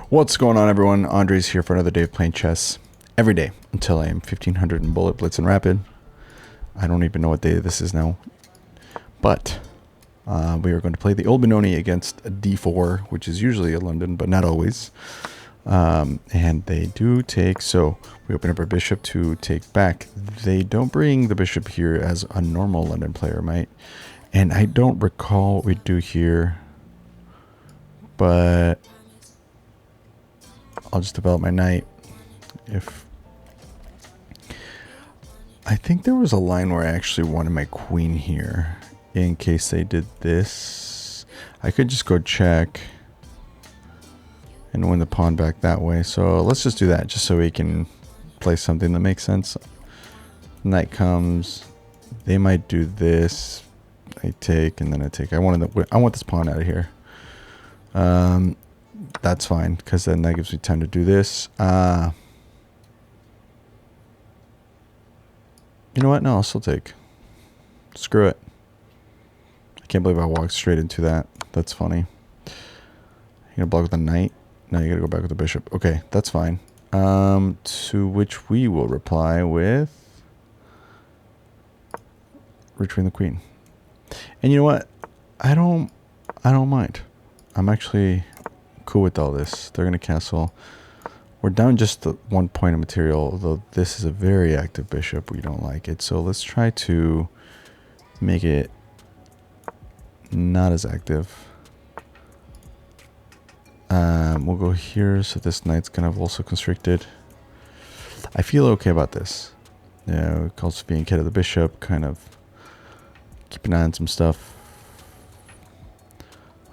What's going on, everyone? Andres here for another day of playing chess every day until I am 1500 in bullet, blitz, and rapid. I don't even know what day this is now, but we are going to play the Old Benoni against a d4, which is usually a London, but not always. And they do take, so we open up our bishop to take back. They don't bring the bishop here as a normal London player might, and I don't recall what we do here, but I'll just develop my knight. I think there was a line where I actually wanted my queen here in case they did this. I could just go check and win the pawn back that way. So let's just do that just so we can play something that makes sense. Knight comes. They might do this. I take and then I take. I want this pawn out of here. That's fine, because then that gives me time to do this. You know what? No, I'll still take. Screw it. I can't believe I walked straight into that. That's funny. You're gonna block with the knight? No, you gotta go back with the bishop. Okay, that's fine. To which we will reply with retrieving the queen. And you know what? I don't mind. I'm actually cool with all this. They're gonna castle. We're down just the 1 point of material, although this is a very active bishop. We don't like it, so let's try to make it not as active. We'll go here, so this knight's kind of also constricted. I feel okay about this. Yeah, calls for being kid of the bishop, kind of keep an eye on some stuff.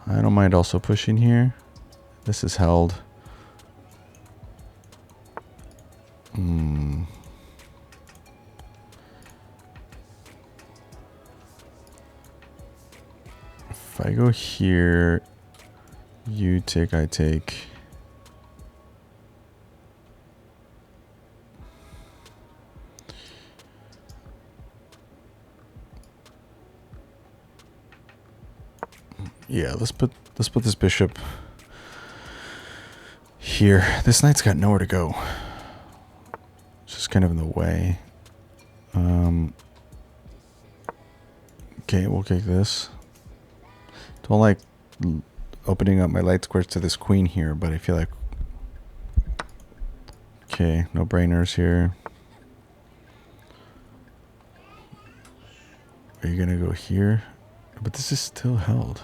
I don't mind also pushing here. This is held. If I go here, you take, I take. Yeah, let's put this bishop here. This knight's got nowhere to go. It's just kind of in the way. Okay, we'll take this. Don't like opening up my light squares to this queen here, but I feel like... Okay, no brainers here. Are you gonna go here? But this is still held.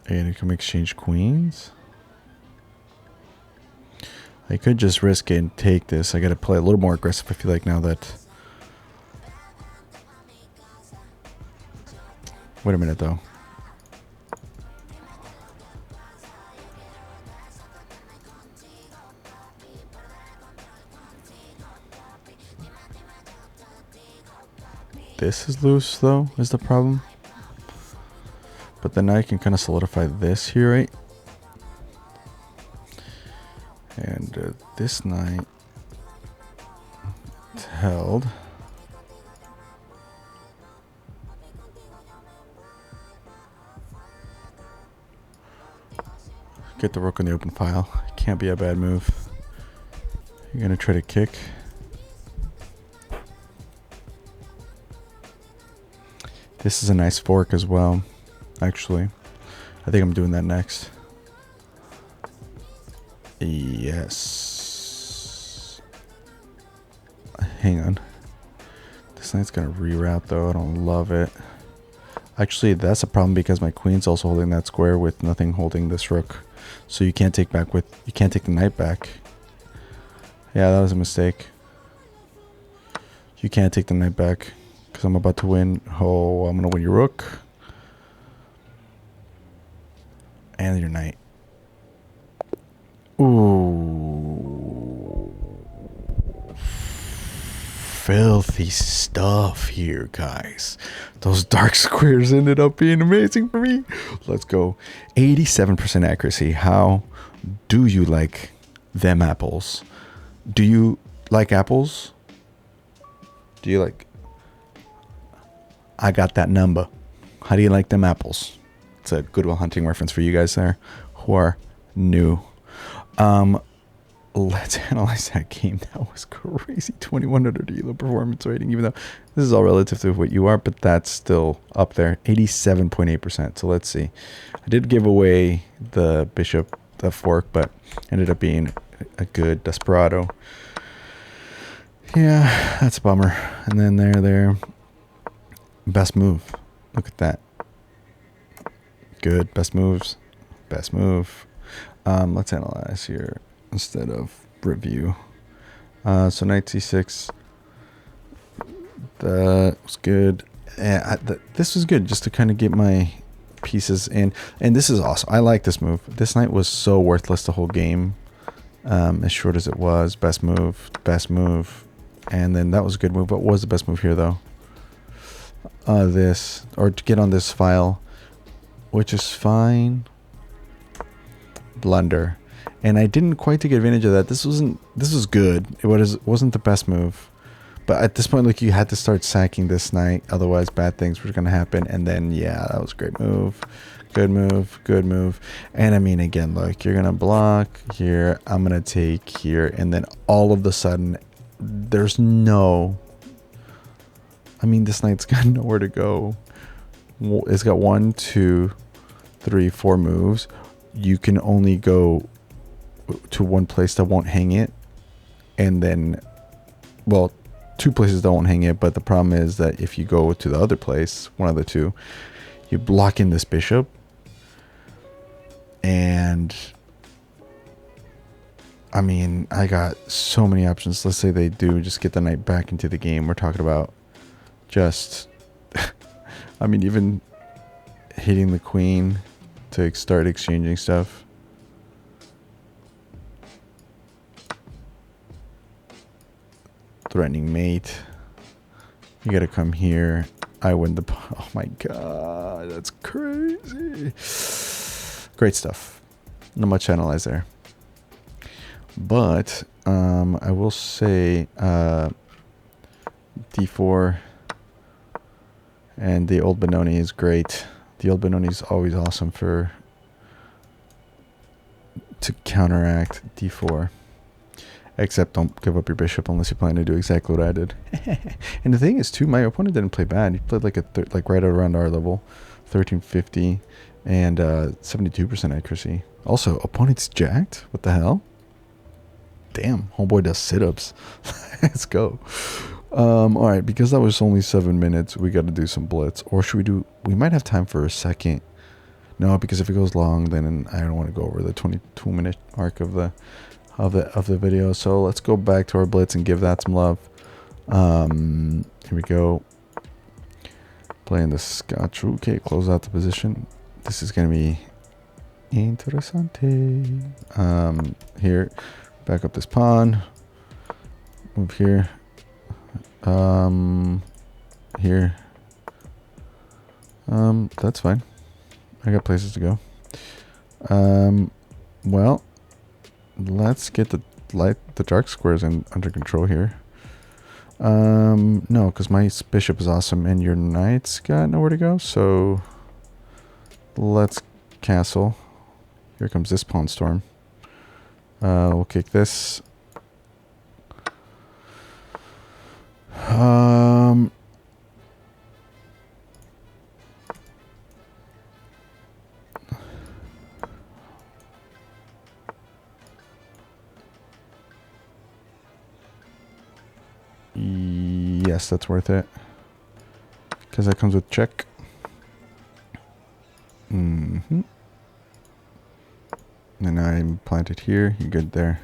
Are you gonna come exchange queens? I could just risk it and take this. I gotta play a little more aggressive, I feel like, now that... Wait a minute, though. This is loose, though, is the problem. But then I can kind of solidify this here, right? And this knight is held. Get the rook on the open file. Can't be a bad move. You're gonna try to kick. This is a nice fork as well, actually. I think I'm doing that next. Yes. Hang on. This knight's gonna reroute though. I don't love it. Actually, that's a problem because my queen's also holding that square with nothing holding this rook. So you can't take back with, you can't take the knight back. Yeah, that was a mistake. You can't take the knight back because I'm about to win. Oh, I'm gonna win your rook and your knight. Ooh, filthy stuff here, guys. Those dark squares ended up being amazing for me. Let's go. 87% accuracy. How do you like them apples? Do you like apples? Do you like... I got that number. How do you like them apples? It's a Good Will Hunting reference for you guys there who are new. Let's analyze that game. That was crazy. 2100 ELO performance rating, even though this is all relative to what you are, but that's still up there. 87.8%. So let's see. I did give away the bishop, the fork, but ended up being a good desperado. Yeah, that's a bummer. And then there. Best move. Look at that. Good. Best moves. Best move. Let's analyze here instead of review. So knight c6. That was good. This was good just to kind of get my pieces in. And this is awesome. I like this move. This knight was so worthless the whole game. As short as it was. Best move. Best move. And then that was a good move. What was the best move here though? This. Or to get on this file. Which is fine. Blunder. And I didn't quite take advantage of that. This was good. It wasn't the best move. But at this point, like, you had to start sacking this knight. Otherwise, bad things were going to happen. And then, yeah, that was a great move. Good move. Good move. And I mean, again, look, you're going to block here. I'm going to take here. And then all of a sudden, there's no... I mean, this knight's got nowhere to go. It's got 1, 2, 3, 4 moves. You can only go to one place that won't hang it. And then, well... 2 places that won't hang it, but the problem is that if you go to the other place, one of the two, you block in this bishop. And I mean, I got so many options. Let's say they do just get the knight back into the game. We're talking about just, I mean, even hitting the queen to start exchanging stuff. Threatening mate. You gotta come here. I win the... Oh my god, that's crazy. Great stuff. Not much to analyze there. But I will say d4 and the Old Benoni is great. The Old Benoni is always awesome to counteract d4. Except don't give up your bishop unless you plan to do exactly what I did. And the thing is, too, my opponent didn't play bad. He played like right around our level, 1350 and 72% accuracy. Also, opponent's jacked. What the hell? Damn, homeboy does sit-ups. Let's go. All right, because that was only 7 minutes, we got to do some blitz. Or should we do? We might have time for a second. No, because if it goes long, then I don't want to go over the 22-minute mark of the video. So let's go back to our blitz and give that some love. Here we go. Playing the Scotch. Okay, close out the position. This is gonna be interessante. Here, back up this pawn. Move here. Here. That's fine. I got places to go. Well, let's get the dark squares under control here. No, because my bishop is awesome and your knight's got nowhere to go. So let's castle. Here comes this pawn storm. We'll kick this. Yes, that's worth it. Because that comes with check. And I'm planted here. You're good there.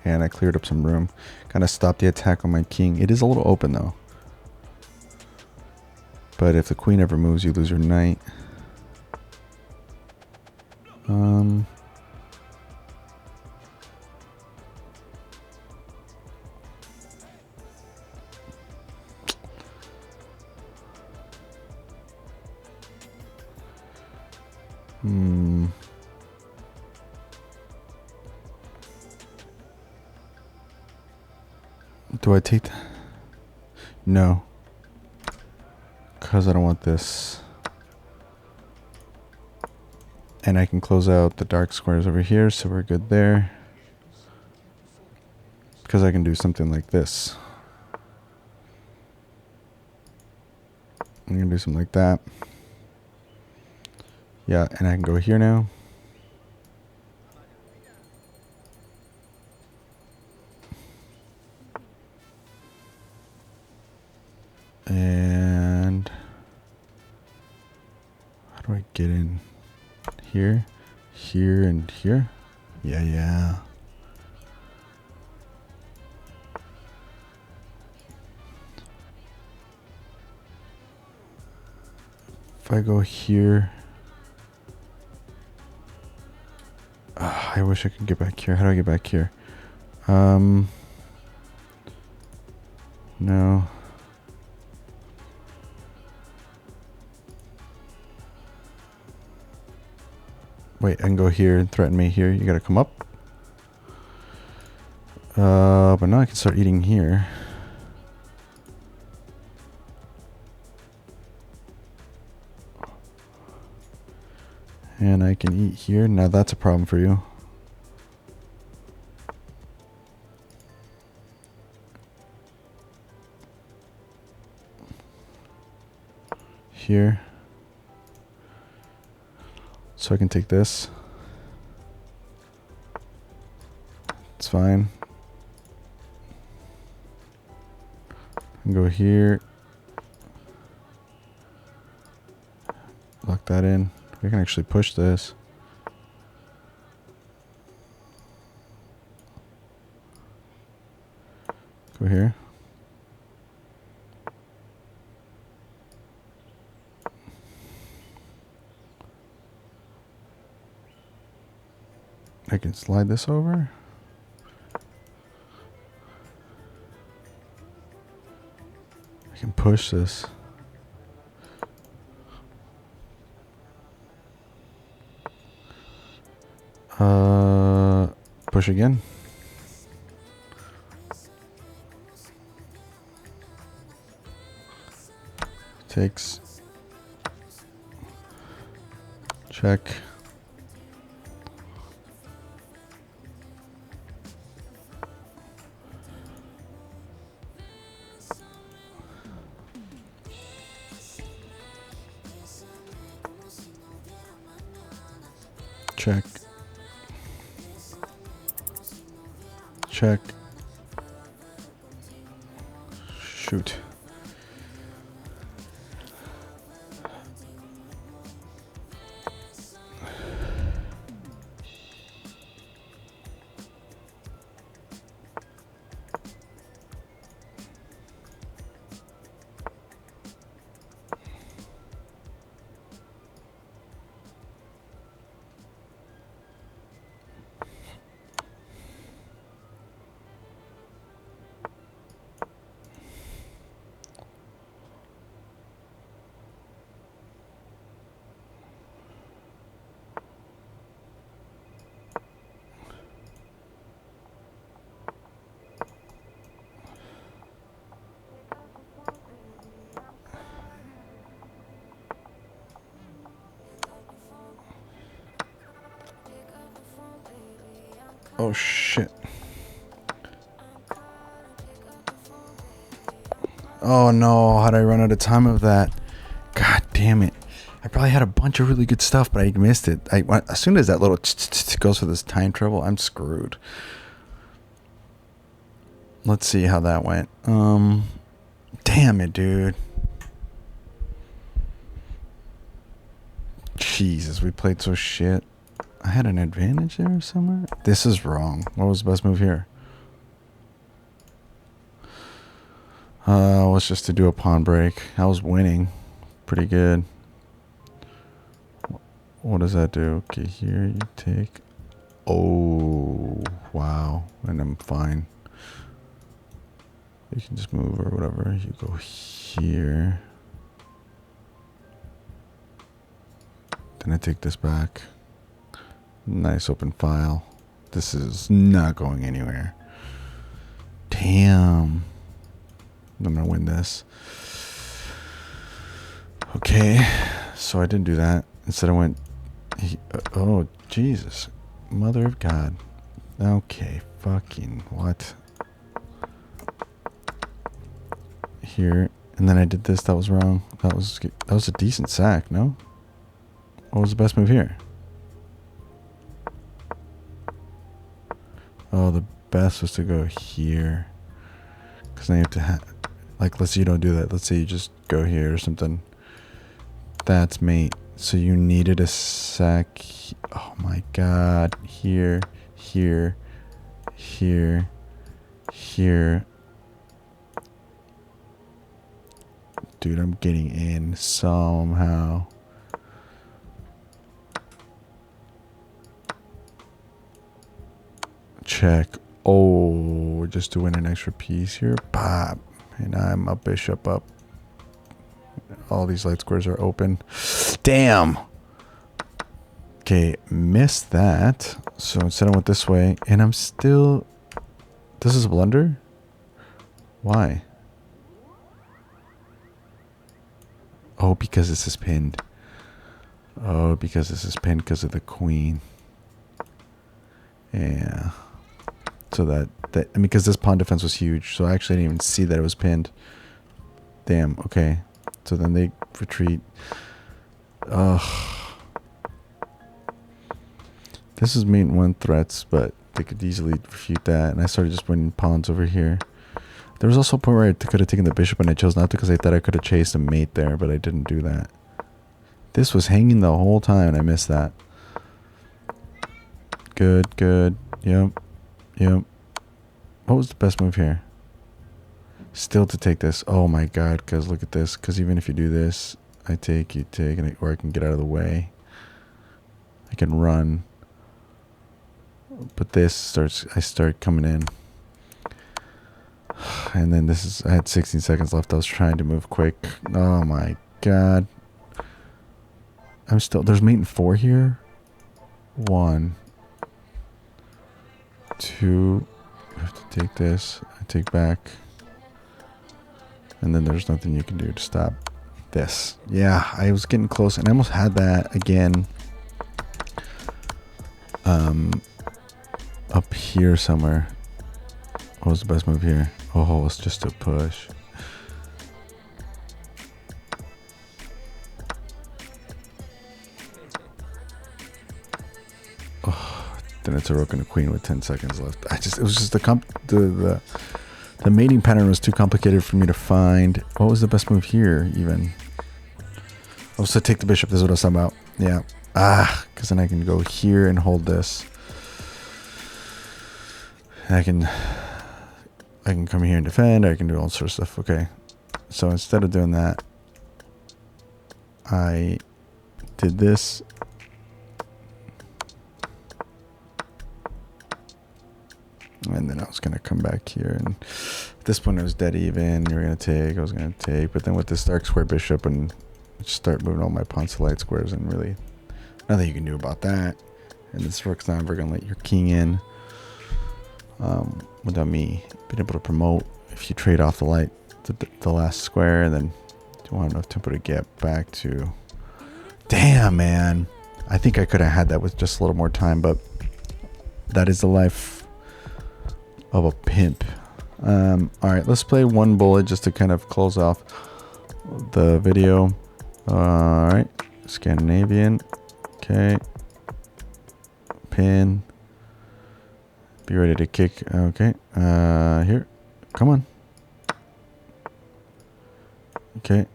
And I cleared up some room. Kind of stopped the attack on my king. It is a little open though. But if the queen ever moves, you lose your knight. Do I take that? No. Because I don't want this. And I can close out the dark squares over here, so we're good there. Because I can do something like this. I'm going to do something like that. Yeah, and I can go here now. And how do I get in? Here, here, and here? Yeah. If I go here... I wish I could get back here. How do I get back here? No. Wait, I can go here and threaten me here. You gotta come up. But now I can start eating here. And I can eat here. Now that's a problem for you. Here. So I can take this. It's fine. And go here. Lock that in. We can actually push this. Go here. I can slide this over. I can push this. Push again. Takes. Check. Check. Check. Shoot. Oh shit. Oh no, how'd I run out of time of that? God damn it. I probably had a bunch of really good stuff, but I missed it. As soon as that little goes for this time travel, I'm screwed. Let's see how that went. Damn it, dude. Jesus, we played so shit. I had an advantage there somewhere? This is wrong. What was the best move here? Was just to do a pawn break. I was winning. Pretty good. What does that do? Okay, here you take... Oh, wow. And I'm fine. You can just move or whatever. You go here. Then I take this back. Nice open file. This is not going anywhere. Damn. I'm gonna win this. Okay. So I didn't do that. Instead I went Oh, Jesus. Mother of God. Okay, fucking what? Here, and then I did this. That was wrong. That was a decent sack, no? What was the best move here? Oh, the best was to go here. Because then you have to like, let's say you don't do that. Let's say you just go here or something. That's mate. So you needed a sack. Oh my God. Here, here, here, here. Dude, I'm getting in somehow. Check. Oh, we're just doing an extra piece here. Pop. And I'm a bishop up. All these light squares are open. Damn. Okay, missed that. So instead I went this way. And I'm still... This is a blunder? Why? Oh, because this is pinned. Oh, because this is pinned because of the queen. Yeah. So I mean, because this pawn defense was huge. So I actually didn't even see that it was pinned. Damn, okay. So then they retreat. Ugh. This is mate 1 threats, but they could easily refute that. And I started just winning pawns over here. There was also a point where I could have taken the bishop and I chose not to because I thought I could have chased a mate there, but I didn't do that. This was hanging the whole time and I missed that. Good, good. Yep. Yep. What was the best move here? Still to take this. Oh my God, because look at this. Because even if you do this, I take, you take, and or I can get out of the way. I can run. But this I start coming in. And then this is, I had 16 seconds left. I was trying to move quick. Oh my God. I'm still, there's mate in 4 here. 1. 2. I have to take this. I take back. And then there's nothing you can do to stop this. Yeah, I was getting close and I almost had that again. Up here somewhere. What was the best move here? Oh, it's just a push. Oh, then it's a rook and a queen with 10 seconds left. It was just the mating pattern was too complicated for me to find. What was the best move here even? Oh, so take the bishop. This is what I was talking about. Yeah. Ah, because then I can go here and hold this. And I can come here and defend. I can do all sorts of stuff. Okay. So instead of doing that, I did this. And then I was going to come back here. And at this point, it was dead even. You were going to take. I was going to take. But then with this dark square bishop and just start moving all my pawns to light squares. And really, nothing you can do about that. And this rook's not ever going to let your king in. Without me being able to promote, if you trade off the light, the last square, and then you want enough tempo to get back to. Damn, man! I think I could have had that with just a little more time, but that is the life of a pimp. All right, let's play one bullet just to kind of close off the video. All right, Scandinavian. Okay, pin. Be ready to kick. Okay. Here. Come on. Okay.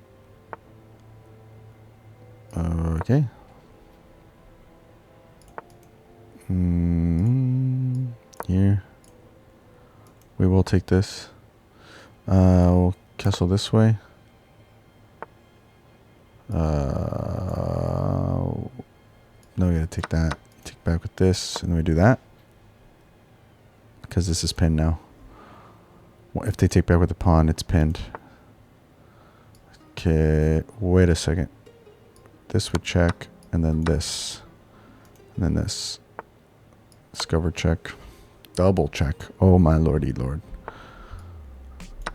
Okay. Here. We will take this. We'll castle this way. No, we gotta take that. Take back with this, and then we do that. Because this is pinned now. If they take back with the pawn, it's pinned. Okay, wait a second. This would check, and then this. And then this. Discover check. Double check. Oh my lordy lord.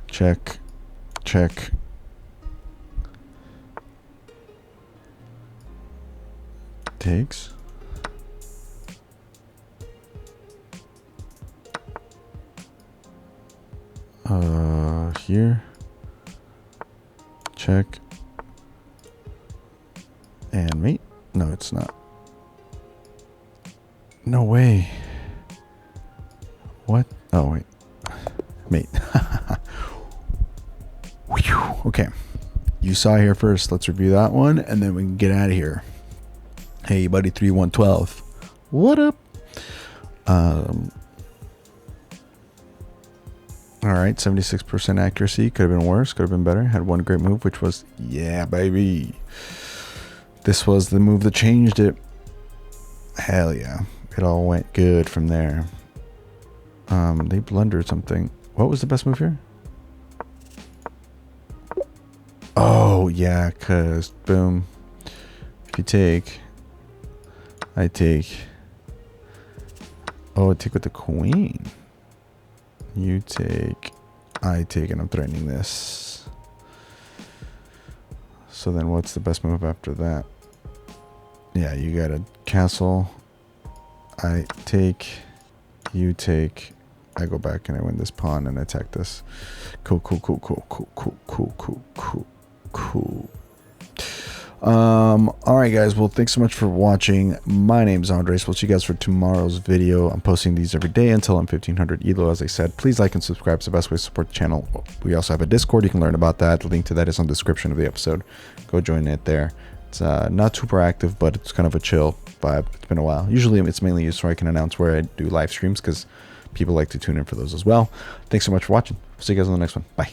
Check. Check. Takes. Here. Check. And mate. No, it's not. No way. What? Oh, wait. Mate. Okay. You saw here first. Let's review that one, and then we can get out of here. Hey, buddy, 3112. What up? All right, 76% accuracy. Could have been worse. Could have been better. Had one great move, which was, yeah, baby. This was the move that changed it. Hell yeah. It all went good from there. They blundered something. What was the best move here? Oh, yeah, because, boom. If you take, I take. Oh, I take with the queen. You take, I take, and I'm threatening this. So then what's the best move after that? Yeah, you got a castle. I take, you take, I go back and I win this pawn and attack this. Cool. Alright guys, well thanks so much for watching. My name's Andres. We'll see you guys for tomorrow's video. I'm posting these every day until I'm 1500 elo, as I said. Please like and subscribe. It's the best way to support the channel. We also have a Discord. You can learn about that. The link to that is on the description of the episode. Go join it there. It's not super active, but it's kind of a chill vibe. It's been a while. Usually it's mainly used so I can announce where I do live streams, because people like to tune in for those as well. Thanks so much for watching. See you guys on the next one. Bye.